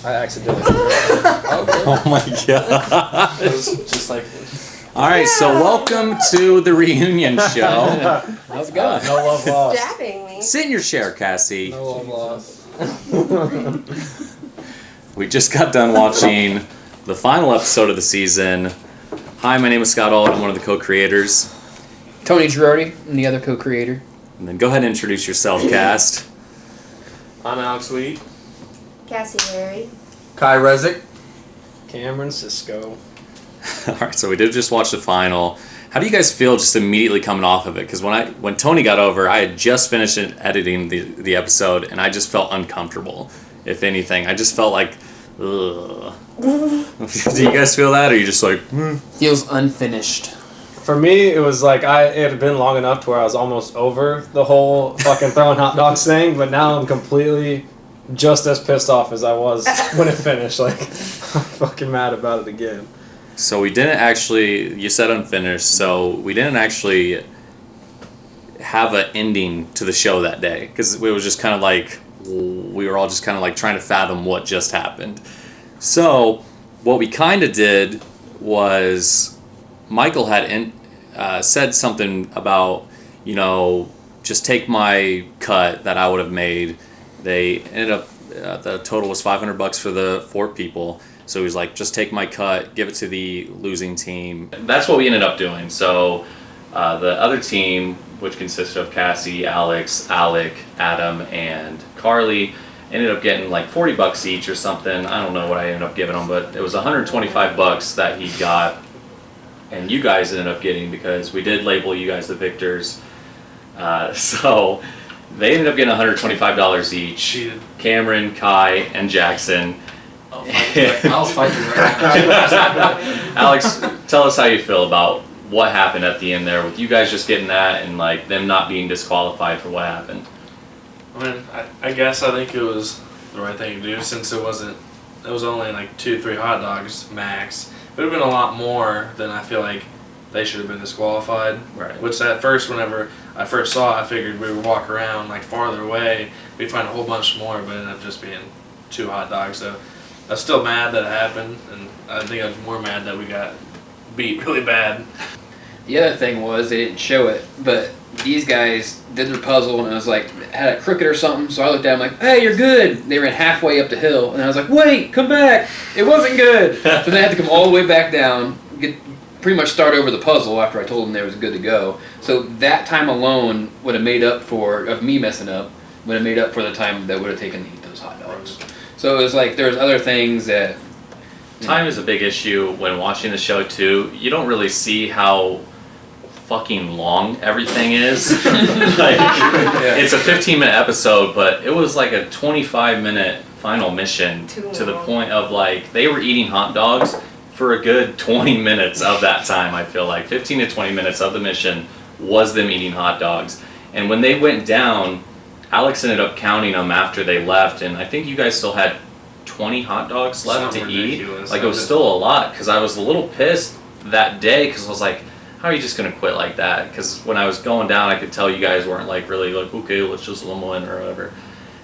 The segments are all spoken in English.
I accidentally. Oh my god. It was just like. Alright, so welcome to the reunion show. How's it going? No love lost. Stabbing me. Sit in your chair, Kassi. No love lost. We just got done watching the final episode of the season. Hi, my name is Scott Auld. I'm one of the co-creators. Tony Girardi, I'm the other co-creator. And then go ahead and introduce yourself, cast. I'm Alex Wheat. Kassi Larry. Kai Rezik. Cameron Cisco. Alright, so we did just watch the final. How do you guys feel just immediately coming off of it? Because when Tony got over, I had just finished editing the episode, and I just felt uncomfortable. If anything, I just felt like, ugh. Do you guys feel that, or are you just like, Feels unfinished. For me, it was like it had been long enough to where I was almost over the whole fucking throwing hot dogs thing, but now I'm completely just as pissed off as I was when it finished. Like, I'm fucking mad about it again. So we didn't actually, you said unfinished, so we didn't actually have an ending to the show that day, because it was just kind of like, we were all just kind of like trying to fathom what just happened. So what we kind of did was Michael had said something about, just take my cut that I would have made. They ended up, the total was $500 for the 4 people. So he was like, just take my cut, give it to the losing team. That's what we ended up doing. So the other team, which consisted of Kassi, Alex, Alec, Adam, and Carly, ended up getting like $40 each or something. I don't know what I ended up giving them, but it was $125 that he got. And you guys ended up getting, because we did label you guys the victors. So they ended up getting $125 each. Cameron, Kai, and Jackson. I'll fight you right now. Alex, tell us how you feel about what happened at the end there, with you guys just getting that and like them not being disqualified for what happened. I mean, I guess I think it was the right thing to do, since it was only like 2-3 hot dogs max. It would have been a lot more than I feel like they should have been disqualified. Right. Which at first, whenever I first saw it, I figured we would walk around like farther away, we'd find a whole bunch more, but it ended up just being 2 hot dogs. So I was still mad that it happened, and I think I was more mad that we got beat really bad. The other thing was they didn't show it, but these guys did their puzzle and it was like, had it crooked or something, so I looked at them like, hey, you're good. They ran halfway up the hill, and I was like, wait, come back. It wasn't good. So they had to come all the way back down, pretty much start over the puzzle after I told them they was good to go. So that time alone would have made up of me messing up, would have made up for the time that would have taken to eat those hot dogs. So it was like there's other things that... Time is a big issue when watching the show too. You don't really see how fucking long everything is. It's a 15-minute episode, but it was like a 25-minute final mission to the point of like they were eating hot dogs for a good 20 minutes of that time. I feel like 15 to 20 minutes of the mission was them eating hot dogs. And when they went down, Alex ended up counting them after they left, and I think you guys still had 20 hot dogs left to eat. Like, it was still a lot, because I was a little pissed that day, because I was like, how are you just going to quit like that? Because when I was going down, I could tell you guys weren't like really like, okay, let's just let them win or whatever.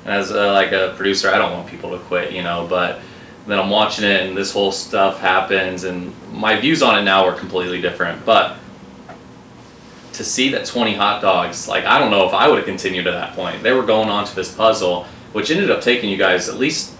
And as like a producer, I don't want people to quit, but then I'm watching it and this whole stuff happens, and my views on it now are completely different. But to see that 20 hot dogs, like, I don't know if I would have continued to that point. They were going on to this puzzle, which ended up taking you guys at least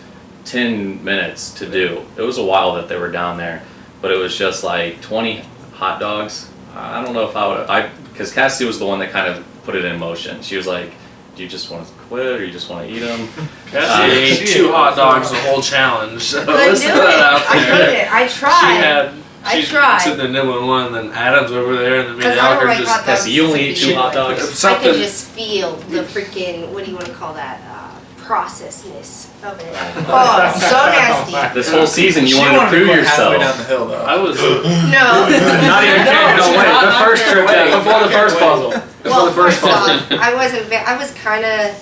10 minutes to do. It was a while that they were down there, but it was just like 20 hot dogs. I don't know if I would, because Kassi was the one that kind of put it in motion. She was like, do you just want to quit, or you just want to eat them? Kassi ate 2 hot dogs the whole challenge. So I listen to that out I there. couldn't. I tried. She's sitting there nibbling one, and then Adam's over there, and then me and I don't Alec are like just... hot dogs. Kassi, you only eat 2 hot dogs? I can just feel the freaking, what do you want to call that? Processness of it. Oh, it's so nasty. This whole season, you wanted to prove yourself. down the hill, though. I was... No. Not even the first trip before the first puzzle. Well, first off, I was kind of,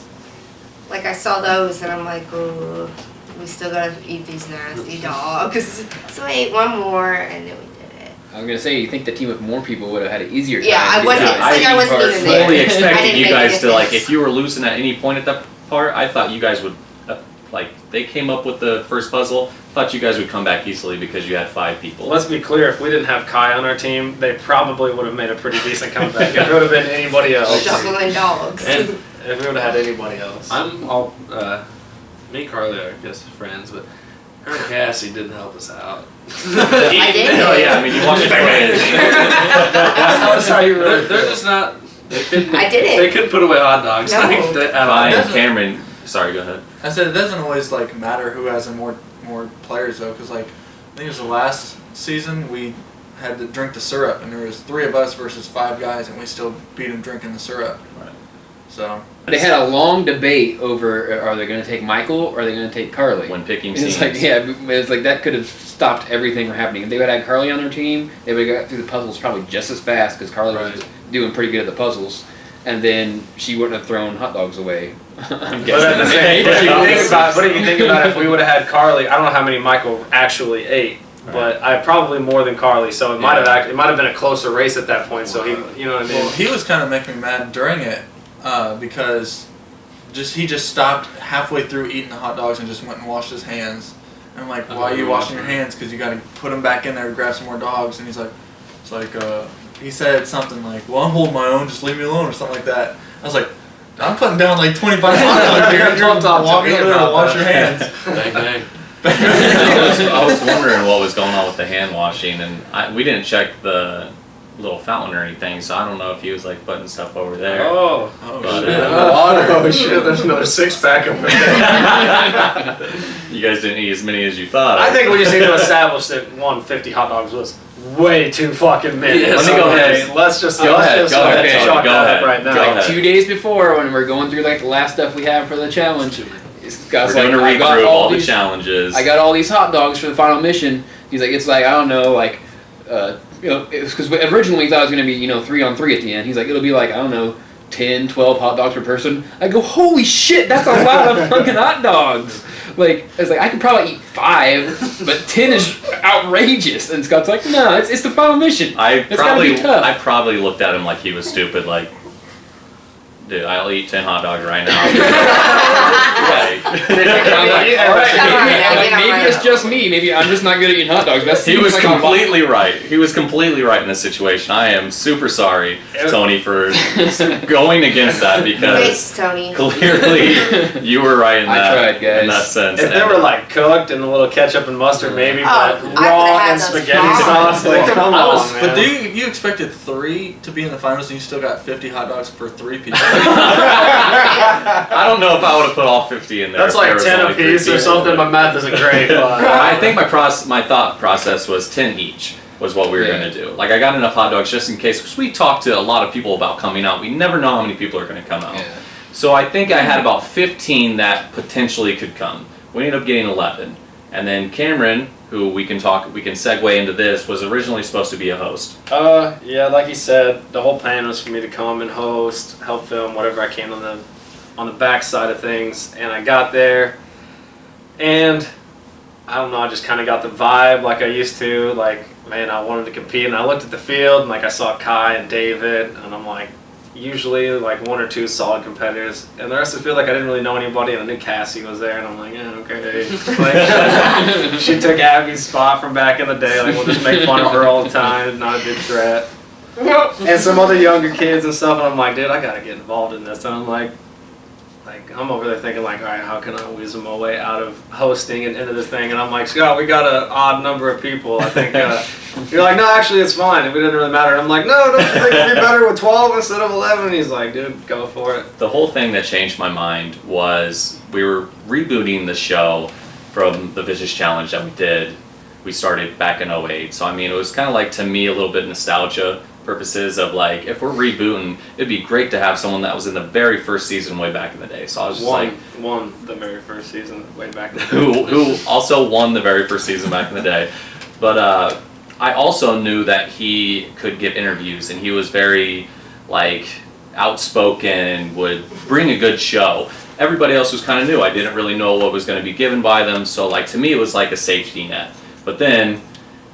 like, I saw those and I'm like, oh, we still gotta eat these nasty dogs. So I ate one more and then we did it. I was going to say, you think the team of more people would have had an easier time. Yeah, I wasn't, it's like I wasn't even there. fully expected didn't you make guys a to, like, difference. if you were losing at any point at that part, I thought you guys would like they came up with the first puzzle. Thought you guys would come back easily because you had 5 people. Let's be clear, if we didn't have Kai on our team, they probably would have made a pretty decent comeback. If it would have been anybody else. Shuffling dogs. And If we would have had anybody else. I'm all, me and Carly are just friends, but her and Kassi didn't help us out. I did. Oh yeah, I mean you watch it That's how you really They're just not. They couldn't. I didn't. They couldn't put away hot dogs. No. Like, at all. Fine, Cameron. Sorry, go ahead. I said it doesn't always like matter who has more players though, because like I think it was the last season we had to drink the syrup, and there was 3 of us versus 5 guys, and we still beat them drinking the syrup. Right. So They had a long debate over are they going to take Michael or are they going to take Carly? When picking And scenes. it's like it's like that could have stopped everything from happening. If they would have had Carly on their team, they would have got through the puzzles probably just as fast because Carly was Right. doing pretty good at the puzzles, and then she wouldn't have thrown hot dogs away. I'm But at the same, guessing. what if you think about if we would have had Carly? I don't know how many Michael actually ate, but I probably more than Carly. So it might have been a closer race at that point. So you know what I mean? well, he was kind of making me mad during it because he just stopped halfway through eating the hot dogs and just went and washed his hands. And I'm like, why are you washing your hands? Because you got to put them back in there to grab some more dogs. And he's like, he said something like, well, I'm holding my own, just leave me alone, or something like that. I was like, I'm putting down like 25 hot dogs here. You're walking over there to wash your hands. Bang bang. I was wondering what was going on with the hand washing, and we didn't check the little fountain or anything, so I don't know if he was like putting stuff over there. Oh, But, shit. oh shit! There's another 6-pack over there. You guys didn't eat as many as you thought. I think we just need to establish that 150 hot dogs was way too fucking many. Yeah, let me go Okay, ahead. Let's just Go ahead, let's go just ahead, chalk go that ahead. up right now. Go ahead. 2 days before, when we're going through like the last stuff we have for the challenge, Scott's We're like, doing a I read got through of all the these- challenges. I got all these hot dogs for the final mission. He's like, it's like, I don't know, like, because originally we thought it was going to be, 3-on-3 at the end. He's like, it'll be like, I don't know, 10, 12 hot dogs per person. I go, holy shit, that's a lot of fucking hot dogs. Like, it's like, I could probably eat 5, but 10 is outrageous. And Scott's like, no, it's the final mission. I gotta be tough. probably looked at him like he was stupid. Like, dude, I'll eat 10 hot dogs right now. Like, I'm like, all right, maybe it's just me. Maybe I'm just not good at eating hot dogs. he was completely right. He was completely right in this situation. I am super sorry, Tony, for going against that because Thanks, Tony. clearly you were right in I that. tried, guys. In that sense. If they were like cooked and a little ketchup and mustard, maybe, but I raw could've had and those spaghetti bomb. sauce, like come on, man. But you expected 3 to be in the finals, and you still got 50 hot dogs for 3 people? I don't know if I would have put all 50 in there. That's if there like was 10 only a 3 piece or people, something. but- My math isn't great, but I think my thought process was 10 each was what we were going to do. Like, I got enough hot dogs just in case, because we talked to a lot of people about coming out. We never know how many people are going to come out. Yeah. So I think I had about 15 that potentially could come. We ended up getting 11. And then Cameron, who we can segue into this, was originally supposed to be a host. yeah, like you said, the whole plan was for me to come and host, help film whatever I can on the back side of things, and I got there, and I don't know, I just kind of got the vibe like I used to, like, man, I wanted to compete, and I looked at the field, and like I saw Kai and David, and I'm like, usually like 1 or 2 solid competitors, and the rest of the field, like, I didn't really know anybody, and I knew Kassi was there, and I'm like, yeah, okay. Like, she took Abby's spot from back in the day, like, we'll just make fun of her all the time, not a big threat. And some other younger kids and stuff, and I'm like, dude, I gotta get involved in this, and I'm like, I'm over there thinking like, all right, how can I weasel my way out of hosting and into this thing? And I'm like, Scott, we got an odd number of people. I think you're like, no, actually, it's fine. It didn't really matter. And I'm like, no, don't you think it'd be better with 12 instead of 11? And he's like, dude, go for it. The whole thing that changed my mind was we were rebooting the show from the Vicious Challenge that we did. We started back in 2008. So, I mean, it was kind of like, to me, a little bit nostalgia purposes of like, if we're rebooting, it'd be great to have someone that was in the very first season way back in the day. So I was just won the very first season way back in the day. who also won the very first season back in the day. But I also knew that he could give interviews, and he was very like outspoken and would bring a good show. Everybody else was kind of new. I didn't really know what was going to be given by them, so like to me it was like a safety net. But then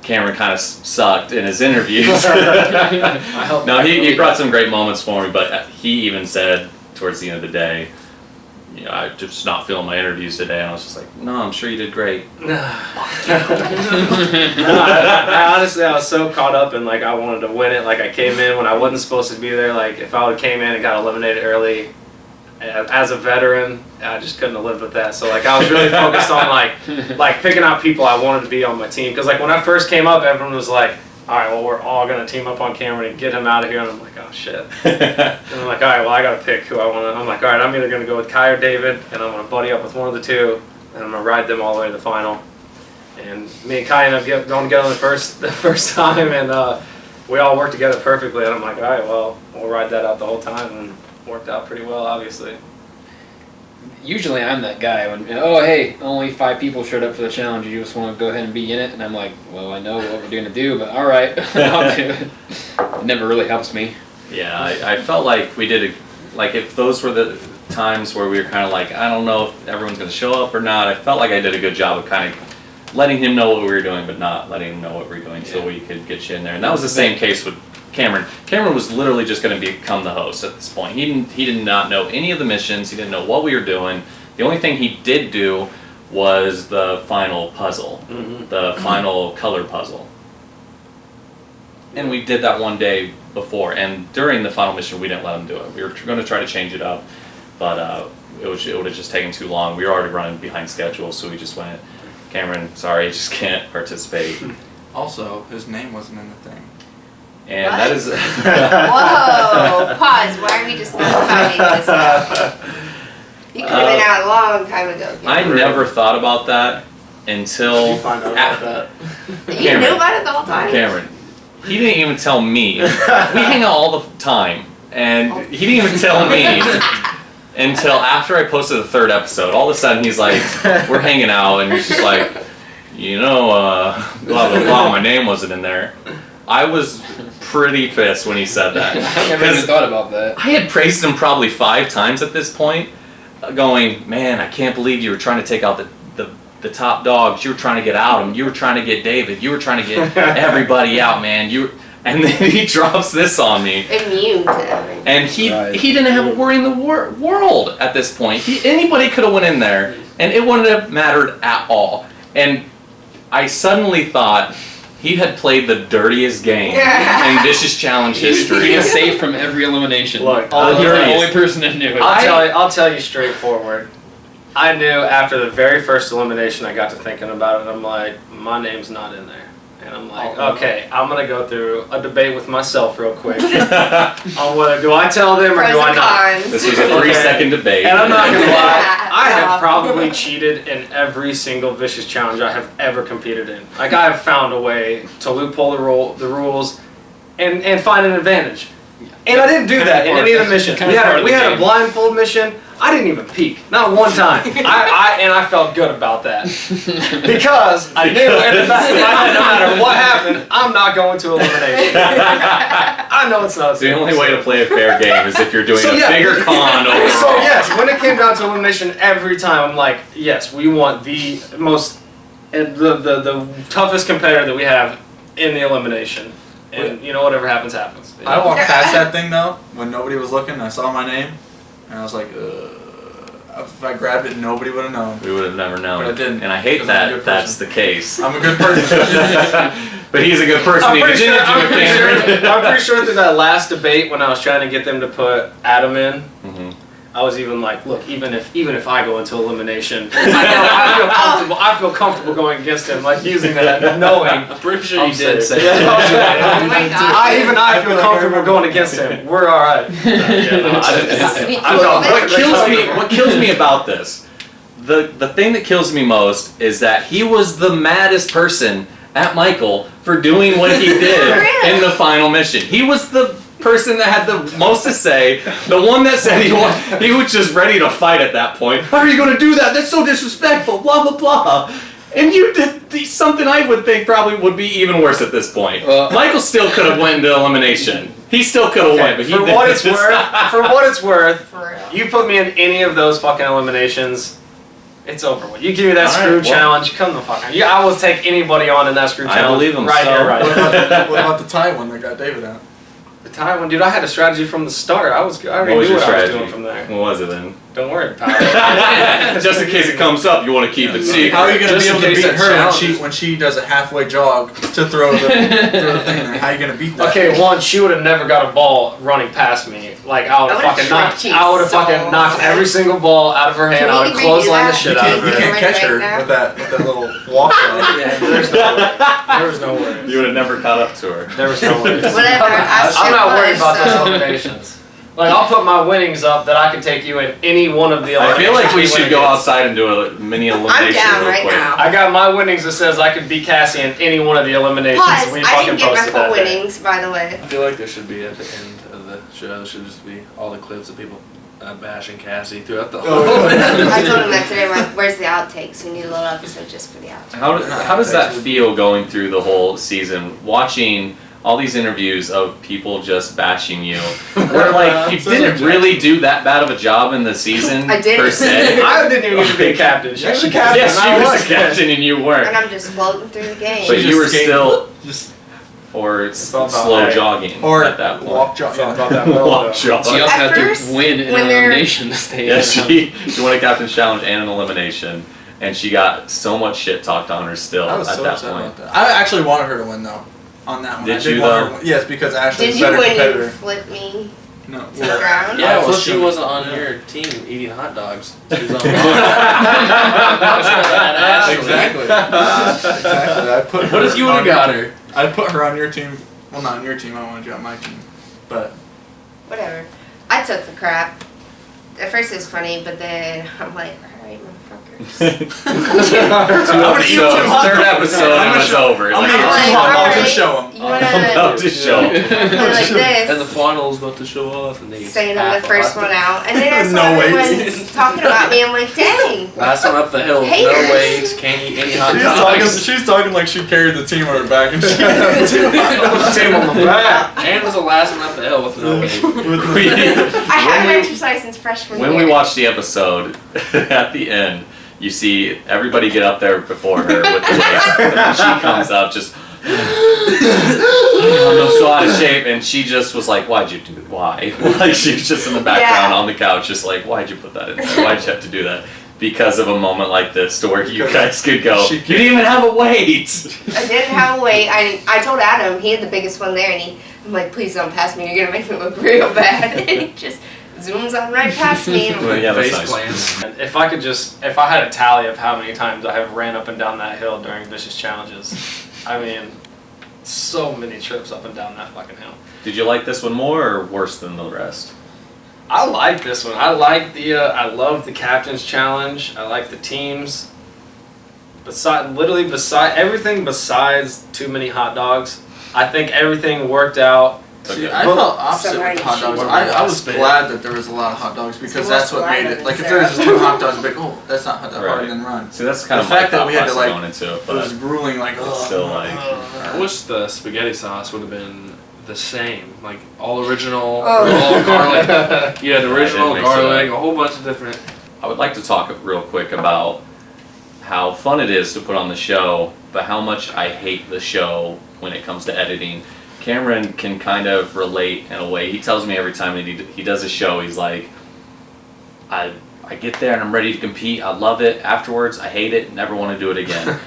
Cameron kind of sucked in his interviews. No, he brought some great moments for me, but he even said towards the end of the day, I just not feeling my interviews today. And I was just like, no, I'm sure you did great. I honestly, I was so caught up in like I wanted to win it. Like I came in when I wasn't supposed to be there. Like if I would have came in and got eliminated early, as a veteran, I just couldn't have lived with that. So like I was really focused on like picking out people I wanted to be on my team. Because like when I first came up, everyone was like, all right, well we're all gonna team up on Cameron and get him out of here. And I'm like, oh shit. And I'm like, all right, well I gotta pick who I want to. I'm like, all right, I'm either gonna go with Kai or David, and I'm gonna buddy up with one of the two, and I'm gonna ride them all the way to the final. And me and Kai ended up going together the first time, and we all worked together perfectly. And I'm like, all right, well we'll ride that out the whole time, and worked out pretty well, obviously. Usually I'm that guy when, oh hey, only 5 people showed up for the challenge, you just want to go ahead and be in it? And I'm like, well, I know what we're going to do, but alright, I'll do it. It never really helps me. Yeah, I felt like we did, like if those were the times where we were kind of like, I don't know if everyone's going to show up or not, I felt like I did a good job of kind of letting him know what we were doing, but not letting him know what we were doing so we could get you in there. And that was the same case with Cameron. Cameron was literally just going to become the host at this point. He did not know any of the missions. He didn't know what we were doing. The only thing he did do was the final puzzle, the final color puzzle. And we did that one day before. And during the final mission, we didn't let him do it. We were going to try to change it up, but it would have just taken too long. We were already running behind schedule, so we just went, Cameron, sorry, you just can't participate. Also, his name wasn't in the thing. And What? that is. Whoa! Pause. Why are we just not finding this out? You could have been out a long time ago. I never thought about that until. You find out about that. You knew about it the whole time? Cameron, he didn't even tell me. We hang out all the time, and he didn't even tell me until after I posted the 3rd episode. All of a sudden, he's like, we're hanging out, and he's just like, blah, blah, blah, my name wasn't in there. I was pretty pissed when he said that. I never even thought about that. I had praised him probably 5 times at this point, going, man, I can't believe you were trying to take out the top dogs. You were trying to get out of them. You were trying to get David. You were trying to get everybody out, man. And then he drops this on me. Immune to everything. And he didn't have a worry in the world at this point. Anybody could have went in there, and it wouldn't have mattered at all. And I suddenly thought he had played the dirtiest game in Vicious Challenge history. He was safe from every elimination. Look, He's the only person that knew it. I'll tell you straightforward. I knew after the very first elimination, I got to thinking about it, and I'm like, my name's not in there. And I'm like, okay, I'm going to go through a debate with myself real quick on whether do I tell them or Pros do I and not. cons. This was a 3-second debate. And I'm not going to lie, I have probably cheated in every single Vicious Challenge I have ever competed in. Like, I have found a way to loophole the rules and find an advantage. And I didn't do that in any of the missions. We had a blindfold mission. I didn't even peek, not one time. I felt good about that because I knew in the back of my head, no matter what happened, I'm not going to elimination. I know it's not. The only way to play a fair game is if you're doing a bigger con overall. So yes, when it came down to elimination, every time I'm like, yes, we want the most, the toughest competitor that we have in the elimination, and whatever happens, happens. I walked past that thing though when nobody was looking. And I saw my name, and I was like, if I grabbed it, nobody would have known. We would have never known. But I didn't. And I hate that that's the case. I'm a good person. But he's a good person. I'm pretty sure through that last debate when I was trying to get them to put Adam in, I was even like, look, even if I go into elimination, I feel comfortable going against him, like using that, knowing. I'm pretty sure you did say Oh my God. I feel comfortable going against him. We're all right. What kills me about this, the thing that kills me most is that he was the maddest person at Michael for doing what he did in the final mission. He was the person that had the most to say, the one that said he was just ready to fight at that point. How are you going to do that? That's so disrespectful, blah, blah, blah. And you did something I would think probably would be even worse at this point. Michael still could have went into elimination. He still could have went, but for what it's worth, For real. you put me in any of those fucking eliminations, it's over with. You give me that screw challenge, come the fuck on. I will take anybody on in that screw challenge. I believe him. Right here, right here. What about the tie one that got David out? The tie one, dude, I had a strategy from the start. I already knew what I was doing from there. What was it then? Don't worry, pal. Just in case it comes up, you want to keep it secret. How are you gonna Just be able in to case beat that her challenges. when she does a halfway jog to throw the thing there? How are you gonna beat that? Okay, one, she would have never got a ball running past me. Like I would have fucking knocked. you I would have so fucking knocked hard. every single ball out of her hand. Can I we would have redo clotheslined the that? shit You out of can't, you her. can't catch her Right now? with that little walk jog. Yeah, there's no way. There was no way. You would have never caught up to her. There was no way. Whatever. I'm not worried about those so. eliminations. Like I'll put my winnings up that I can take you in any one of the I eliminations. feel like we should go winnings. outside and do a mini elimination I'm down real right quick. now. I got my winnings that says I could beat Cassie in any one of the eliminations. Plus, we I fucking didn't get my posted full that day. winnings, by the way. I feel like there should be at the end of the show. There should just be all the clips of people bashing Cassie throughout the whole. I told him that today. Like, where's the outtakes? We need a little episode just for the outtakes. How does that feel going through the whole season, watching all these interviews of people just bashing you? Where like you didn't really do that bad of a job in the season I didn't. per se. I didn't even need to be captain. She was the captain. Yes, and I she was the was. captain and you weren't. And I'm just floating through the game. But you were Just skate- still, just or all about slow height. jogging or at that point. walk jog. It's all Yeah. about that middle, Walk though. jog. So you also At have first, to win an when they're- elimination to stay Yeah, in. she won a captain's challenge and an elimination, and she got so much shit talked on her still I was at so that upset point. about that. I actually wanted her to win though. On that one, Did I did you, want her though? to win. Yes, because Ashley's Did a you better when you competitor. flip me No. to the ground? Yeah, well, flipped she him. wasn't on your team eating hot dogs. She was on mine. Exactly. Exactly. I put. What her if you on would have your got team. her? I put her on your team. Well, not on your team. I wanted you on my team. But Whatever. I took the crap. At first it was funny, but then I'm like, alright, motherfuckers. Third episode I'm and gonna it's show- over. I'm Like, gonna like, I'm about to alright. show him. You wanna I'm about to show. play like this? And the final's about to show off, and they Saying I'm the first one out. And then I saw No everyone weights. talking about me. I'm like, dang. last one up the hill, no Haters. weights, can't eat any hot dogs. She's talking like she carried the team on her back and she had the Team on the back. And was the last one up the hill with no weight. I haven't exercised since freshman When year. we watch the episode, at the end, you see everybody get up there before her with the weight. And then she comes up just, I'm so out of shape, and she just was like, "Why'd you do it? Why?" Like she was just in the background Yeah. on the couch, just like, "Why'd you put that in there? Why'd you have to do that?" Because of a moment like this, to where you guys could go, She "You didn't even have a weight." I didn't have a weight. I told Adam, he had the biggest one there, and I'm like, please don't pass me. You're going to make me look real bad. And he just zooms on right past me. And I'm Well, like, yeah, that's Face nice. plans. And if I had a tally of how many times I have ran up and down that hill during vicious challenges, I mean, so many trips up and down that fucking hill. Did you like this one more or worse than the rest? I like this one. I like I love the captain's challenge. I like the teams. Beside everything besides too many hot dogs, I think everything worked out. See, Okay. I felt opposite Somebody with hot dogs. should- I was Spit. glad that there was a lot of hot dogs because It's that's more what made saliva it. than Like if there was just syrup. two hot dogs, I'd be like, oh, that's not hot dog hard, Right. and then run. See, that's kind The of my fact that thought we had to, process like, going into it, It was but grueling, like it's still like, I wish the spaghetti sauce would have been the same, like all original, Oh. all garlic. You had original mix it up. garlic, a whole bunch of different. I would like to talk real quick about how fun it is to put on the show, but how much I hate the show when it comes to editing. Cameron can kind of relate in a way. He tells me every time that he does a show, he's like, I get there and I'm ready to compete. I love it. Afterwards, I hate it. Never want to do it again.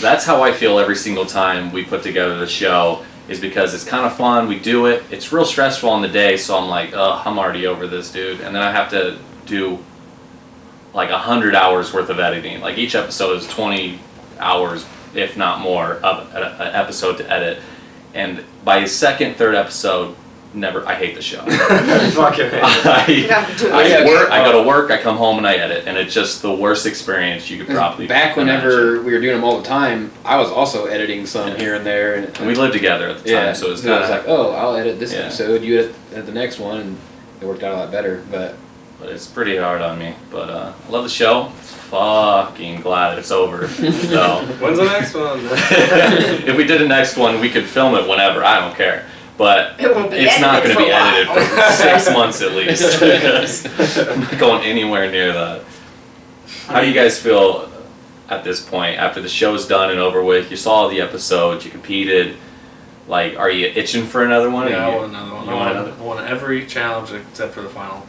That's how I feel every single time we put together the show, is because it's kind of fun. We do it. It's real stressful on the day, so I'm like, ugh, I'm already over this, dude. And then I have to do like 100 hours worth of editing. Like each episode is 20 hours, if not more, of an episode to edit. And by his second, third episode, I hate the show. Fucking hate it. I go to work, I come home and I edit, and it's just the worst experience you could probably Back imagine. whenever we were doing them all the time, I was also editing some here and there. And we lived together at the time, so it was I was kind like, oh, I'll edit this Yeah. episode, you edit the next one, and it worked out a lot better. But it's pretty hard on me. But I love the show. Fucking glad it's over. So When's the next one? if we did a next one, we could film it whenever. I don't care. But It won't be it's not going edited to be for a edited while. for 6 months at least. Because I'm not going anywhere near that. How do you guys feel at this point after the show's done and over with? You saw the episode, you competed. Like, are you itching for another one? Yeah, Or I you- want another one. You want another? I want every challenge except for the final.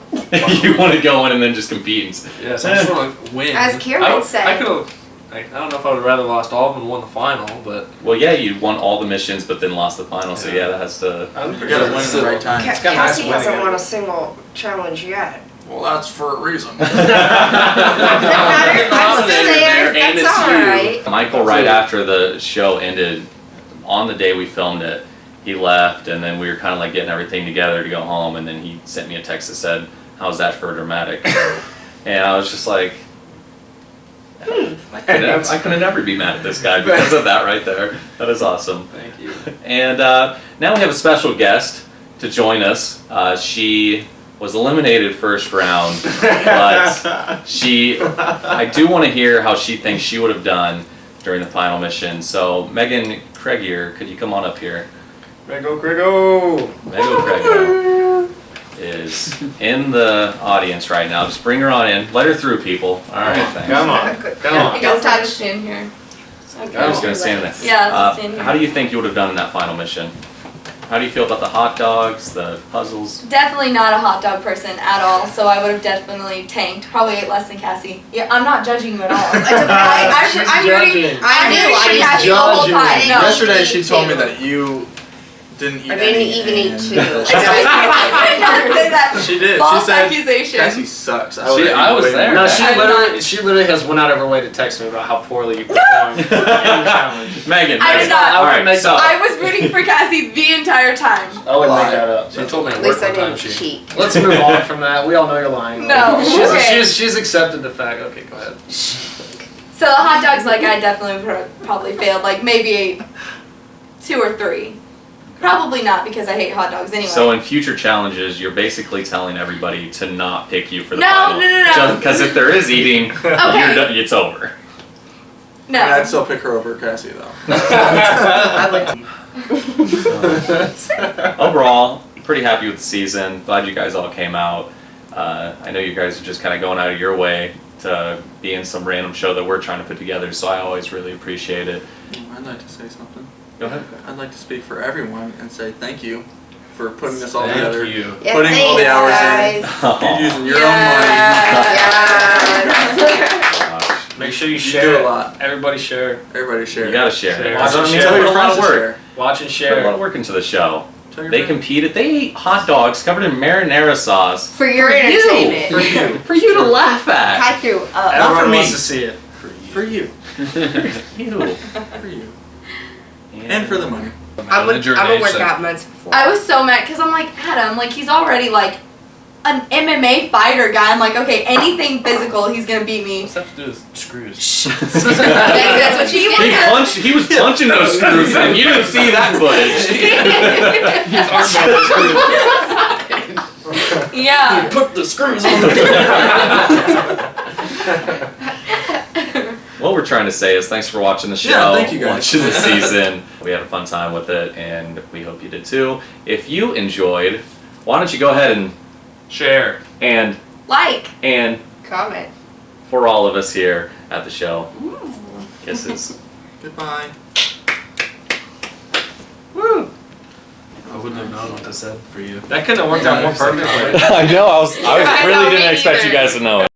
You want to go in and then just compete. Yes, I just want to win. As Kieran I said. could have. I don't know if I would have rather lost all of them and won the final, but Well, yeah, you won all the missions, but then lost the final. So yeah, that has to. You gotta win at the right time. It's kinda nice Kassi winning hasn't it. won a single challenge yet. Well, that's for a reason. I'm still there. And That's it's alright. Michael, right after the show ended, on the day we filmed it, he left, and then we were kind of like getting everything together to go home, and then he sent me a text that said, "How's that for dramatic?" And I was just like, I couldn't ever be mad at this guy because of that right there. That is awesome. thank you. And now we have a special guest to join us. She was eliminated first round, but I do want to hear how she thinks she would have done during the final mission. So Megan Craigier, could you come on up here? Craigo. Megan Craigier is in the audience right now. Just bring her on in. Let her through, people. All right, thanks. Come on. Come on. You guys have to stand here. I'm just gonna stand there. Yeah, I'll stand here. How do you think you would have done in that final mission? How do you feel about the hot dogs, the puzzles? Definitely not a hot dog person at all, so I would have definitely tanked. Probably ate less than Cassie. Yeah, I'm not judging you at all. I'm rooting. Judging. I'm rooting for I Cassie the whole judging. time. No. Yesterday she told me that you didn't eat I didn't any, even eat and- two. I did not say that. She did. False she said accusation. Cassie sucks. I was there. No, I'm she literally has went out of her way to text me about how poorly you performed in the challenge. Megan, I did not. All right, so I was rooting for Cassie the entire time. I wouldn't make that up. She told me At at work least I one time didn't she. cheat. Let's move on from that. We all know you're lying. No, okay. She's accepted the fact. Okay, go ahead. So the hot dogs, like, I definitely probably failed. Like, maybe ate 2 or 3. Probably not, because I hate hot dogs anyway. So in future challenges, you're basically telling everybody to not pick you for the No, final. no. Because if there is eating, you're Okay. done, it's over. No. I'd still pick her over Cassie though. I'd like to. Overall, pretty happy with the season. Glad you guys all came out. I know you guys are just kind of going out of your way to be in some random show that we're trying to put together, so I always really appreciate it. I'd like to say something. Go ahead. I'd like to speak for everyone and say thank you for putting this all Thank together. you. Yeah, Putting all the hours in. thanks, You're using your Yes. Make sure you You share do a it. lot. Everybody share. own money. Everybody share. You gotta share. Share. Watch and Tell share. your Put a lot friends of to work. share. Watch and Put a lot share. of work into the show. Tell your They friends. competed. They ate hot dogs covered in marinara sauce. For your For you. entertainment. For you to laugh at. I threw up. Not for Everyone me. wants to see it. For you. You. For you. And for the money. I'm Your gonna work namesake. out months before. I was so mad, because I'm like, Adam, like, he's already, like, an MMA fighter guy. I'm like, okay, anything physical, he's gonna beat me. What's that to do with screws? That's what she wants. He was punching those screws in. You didn't see that footage. Yeah. Put the screws What we're trying to say is thanks for watching the show. Yeah, thank you guys. Watching the season. We had a fun time with it, and we hope you did too. If you enjoyed, why don't you go ahead and Share. and Like. Comment. for all of us here at the show, kisses. Goodbye. Woo! I wouldn't have known what to say for you. That couldn't have worked out more perfectly. I know. I I know, really me didn't expect neither. you guys to know it.